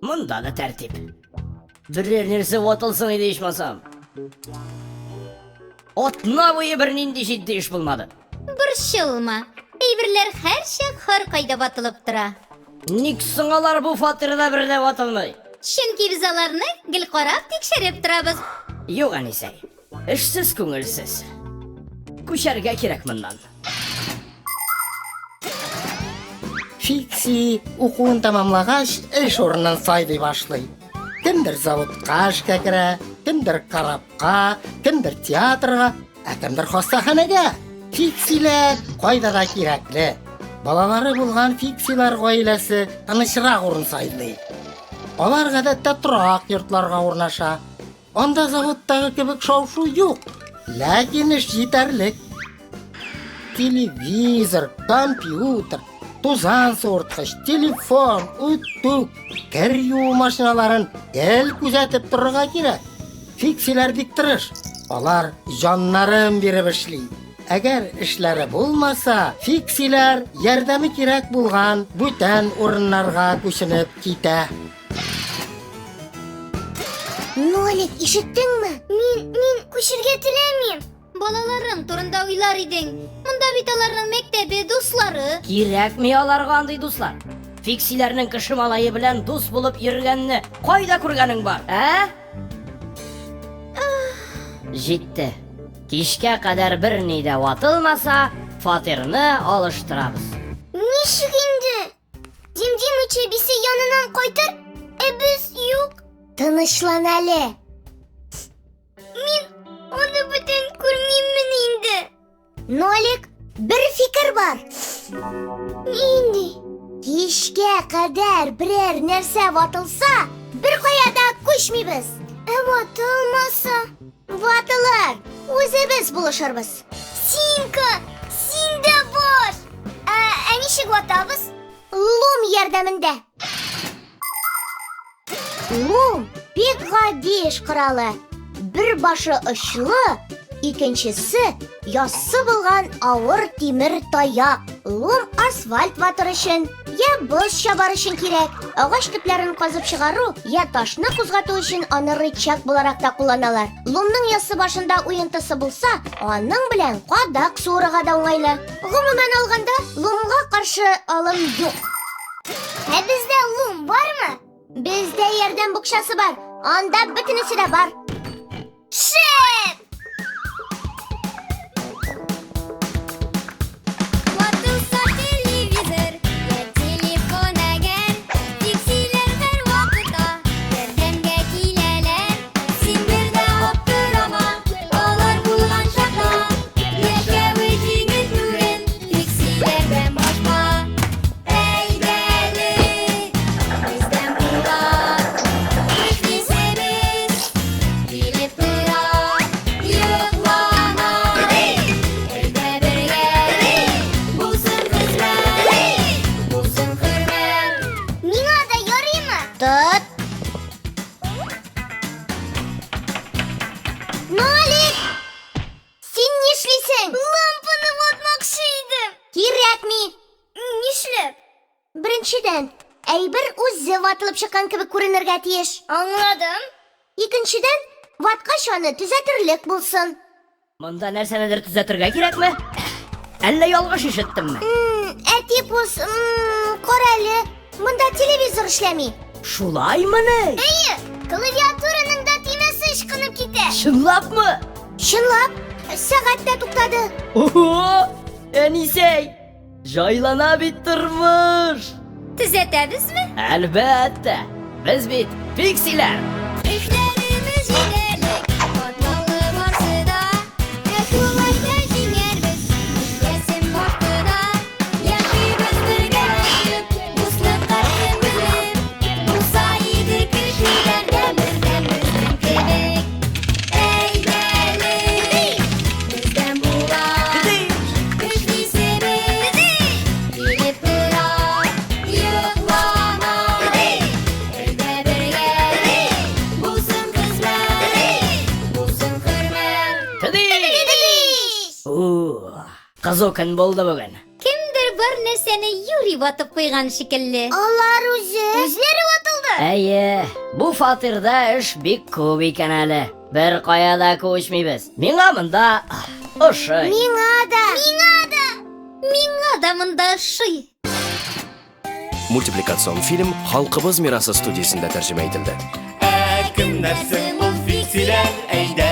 Munda da tertip. Birrer nerse atılsın edi işmasam. Otna boyu bir nindi jiddi iş bulmadı. Burşulma. Beyberler her şey har kayda batılıp tura. Niksınalar bu fatırda bir de batılmay. Çünkü biz alarını gil qarab tekşerip turabız. Yok Anisey. İşsiz көңілсіз. Күшәргә кирәк моннан. Фикси укуын тамамлагач, эш орнынан сайлый башлый. Кемдер заводка эшкә керә, кемдер карапка, кемдер театрга, кемдер хастаханәгә. Фиксиләр кайда да кирәкле. Балалары булган фиксилар гаиләсе тынычрак урын сайлый. Алар гадәттә торак йортларга урнаша. Анда заводтагы кебек шау-шу юк. Ләкин эш җитәрлек. Телевизор, компьютер, тузан суырткыч, телефон, үтүк, кер юу машиналарын ел күзәтеп торырга кирәк. Фиксиләр бик тырыш. Алар җаннарын биреп эшли. Әгәр эшләре булмаса, фиксиләр ярдәме кирәк булган бүтән урыннарга күченеп китә. Нолик, ишеттеңме? Мин күчергә теләмим. Балаларың турында уйлар идең. Монда бит аларның мәктәбе, дуслары. Кирәкми аларга андый дуслар. Фиксиләрнең кеше малае белән дус булып йөргәнне кайда күргәнең бар, Җитте. Кичкә кадәр бер ни дә ватылмаса, фатирны алыштырабыз. Ничек инде? Дим учебисе янынан кайтыр, без юк. Тынычлан әле. Мин аны бүтән күрмиммен инде. Нолик, бер фикер бар. Инде. Кичкә кадәр берәр нәрсә ватылса, бер каяда күчмибез. Ватылмаса, ватылыр. Үзебез булышырбыз. Синка, синдә бар. Ничек ватабыз? Лум ярдәмендә. Лум бик гади эш коралы. Бер башы очлы, икенчесе яссы булган авыр тимер таяк. Лум асфальт ватыр өчен, я боз чабар өчен кирәк. Агач төпләрен казып чыгару, я ташны кузгату өчен аны рычаг буларак та кулланалар. Лумның яссы башында уентысы булса, аның белән кадак суырыга да уңайлы. Гомумән алганда, лумга каршы алым юк. Бездә лум бармы? Бездә ярдәм букчасы бар. Анда бөтенесе дә бар. Шеп! Ватылса телевизор, я телефон әгәр. Фиксиләр һәр вакытта ярдәмгә киләләр. Син бер дә аптырама, алар булган чакта. Яшәү җиңел түгел, фиксиләрдән башка. Әйдәле, бездән булган фиксиләрбез. Килеп тора, йоклама. Әйдә бергә, булсын хезмәт, булсын хөрмәт. Миңа да ярыймы? Тот. Нолик! Син нишлисең? Лампаны ватмакчы идем. Кирәкми. Нишләп? Беренчедән, әйбер үзе ватылып чыккан кебек күренергә тиеш. Аңладым. Икенчедән, ваткач аны төзәтерлек булсын. Монда нәрсәнедер төзәтергә кирәкме? Әллә ялгыш ишеттемме? Әтипус, карәле, монда телевизор эшләми. Шулаймыны? Әйе, клавиатураның да тимәсе ышкынып китә. Чынлапмы? Чынлап, сәгать тә туктады. Ого! Әнисәй! Жайлана бит тормыш! Төзәтәбезме? Әлбәттә! Без бит фиксиләр! Эшләребез җитәрлек, катлаулы барсы да. Шулайда җиңәрбез, ясем вакытта. Яшибез бергәләшеп, дуслыкка җиңелеп. Булса иде кешеләрдән бердән безнең кебек. Әйдәле, бездән булган көчлисебез. Килеп тора, йоклама. Әйдә бергә, булсын хезмәт, булсын хөрмәт. Тыдыш! Кызу көн булды бүген. Кемдер бар нәрсәне юри ватып куйган шикелле. Алар үзләре ватылды. Әйе, бу фатирда эш бик күп икән әле. Бер кая да күчмибез. Миңа монда ошый. Миңа да монда ошый. Мультипликацион фильм Халкыбыз мирасы студиясында тәрҗемә ителде. Кемнәрсең ул фиксиләр, әйдә